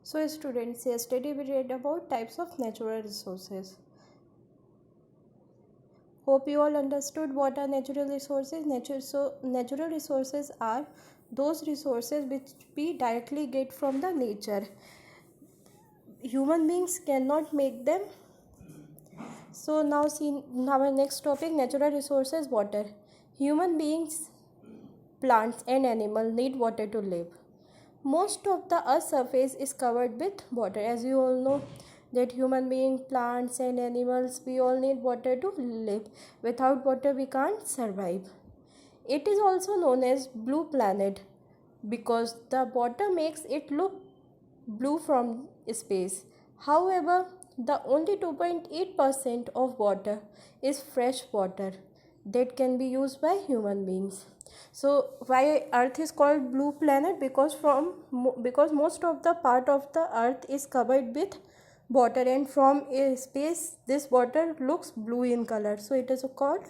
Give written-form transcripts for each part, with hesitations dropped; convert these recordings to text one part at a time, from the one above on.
So students, yesterday we read about types of natural resources. Hope you all understood what are natural resources. Natural resources are those resources which we directly get from the nature. Human beings cannot make them. So now see our next topic, natural resources, water. Human beings, plants and animals need water to live. Most of the earth's surface is covered with water. As you all know that human beings, plants and animals, we all need water to live. Without water we can't survive. It is also known as blue planet because the water makes it look blue from space. However, the only 2.8% of water is fresh water that can be used by human beings. So why earth is called blue planet? Because most of the part of the earth is covered with water, and from a space this water looks blue in color, so it is called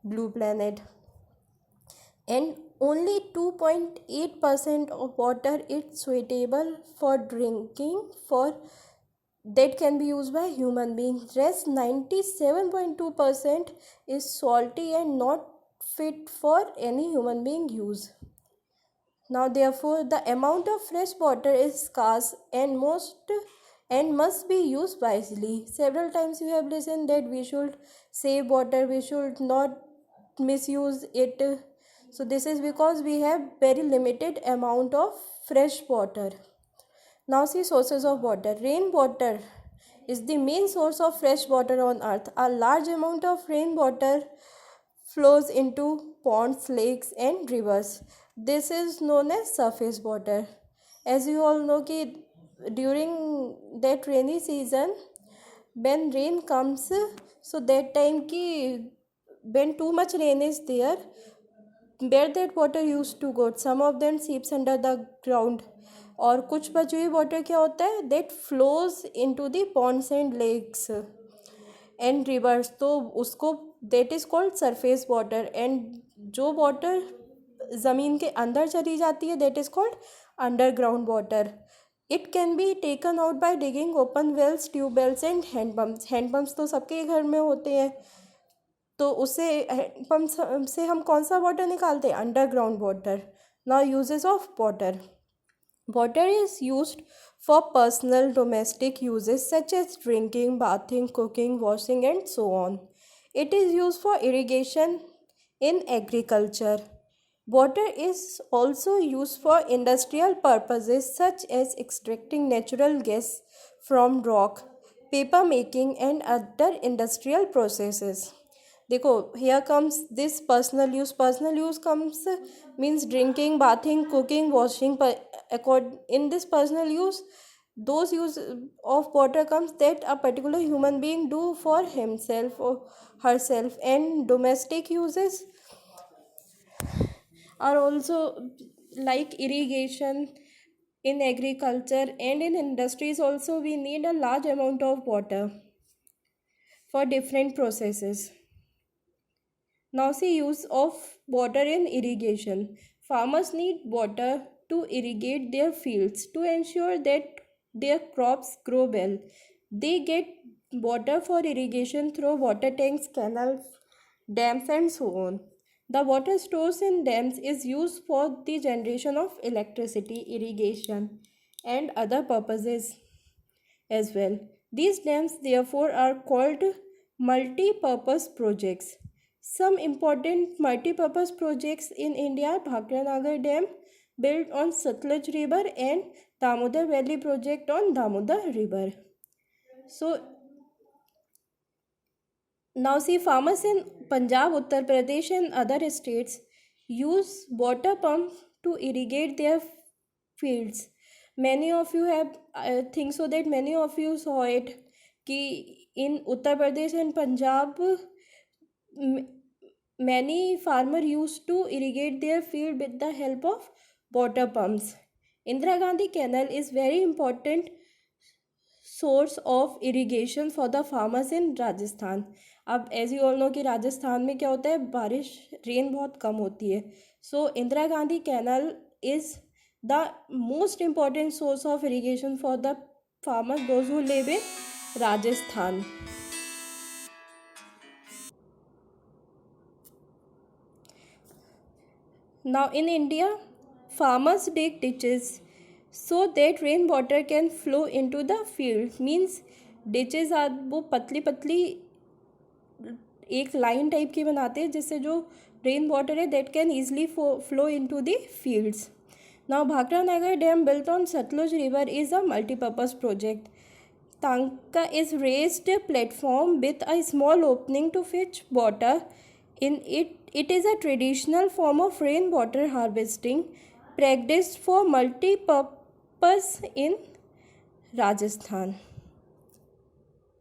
blue planet. And only 2.8% of water is suitable for drinking, for that can be used by human beings. Rest 97.2% is salty and not fit for any human being use. Now therefore the amount of fresh water is scarce and must be used wisely. Several times you have listened that we should save water, we should not misuse it. So this is because we have very limited amount of fresh water. Now see sources of water. Rainwater is the main source of fresh water on earth. A large amount of rainwater flows into ponds, lakes and rivers. This is known as surface water. As you all know कि during that rainy season when rain comes, so that time ki when too much rain is there, where that water used to go, some of them seeps under the ground, और कुछ बची हुई water क्या होता है, that flows into the ponds and lakes and rivers, तो उसको that is called surface water. and जो water ज़मीन के अंदर चली जाती है that is called underground water. It can be taken out by digging open wells, tube wells and hand pumps. hand pumps तो सबके घर में होते हैं, तो उससे पंप से हम कौन सा वाटर निकालते हैं, underground water. Now uses of water. Water is used for personal domestic uses such as drinking, bathing, cooking, washing and so on. It is used for irrigation in agriculture. Water is also used for industrial purposes such as extracting natural gas from rock, paper making and other industrial processes. देखो here comes this personal use. Personal use comes means drinking, bathing, cooking, washing. In this personal use, those use of water comes that a particular human being do for himself or herself. And domestic uses are also like irrigation in agriculture and in industries. Also we need a large amount of water for different processes. Now see use of water in irrigation. Farmers need water to irrigate their fields to ensure that their crops grow well. They get water for irrigation through water tanks, canals, dams and so on. The water stores in dams is used for the generation of electricity, irrigation and other purposes as well. These dams therefore are called multi-purpose projects. Some important multi-purpose projects in India are Bhakranagar Dam built on Satluj River and Damodar Valley project on Damodar River. So now see farmers in Punjab, Uttar Pradesh and other states use water pumps to irrigate their fields. Many of you have, I think so that many of you saw it कि in Uttar Pradesh and Punjab many farmers used to irrigate their field with the help of water pumps. Indira Gandhi Canal is very important source of irrigation for the farmers in Rajasthan. अब as you all know कि राजस्थान में क्या होता है, बारिश rain बहुत कम होती है. So Indira Gandhi canal is the most important source of irrigation for the farmers, those who live in Rajasthan. Now in India, farmers dig ditches so that rainwater can flow into the field. Means ditches are वो पतली पतली एक line type की बनाते हैं जिससे जो rain water है that can easily flow into the fields. Now Bhakra नागर dam built on Satluj River is a multi-purpose project. Tanka is raised platform with a small opening to fetch water. In it, it is a traditional form of rainwater harvesting practiced for multi-purpose in Rajasthan.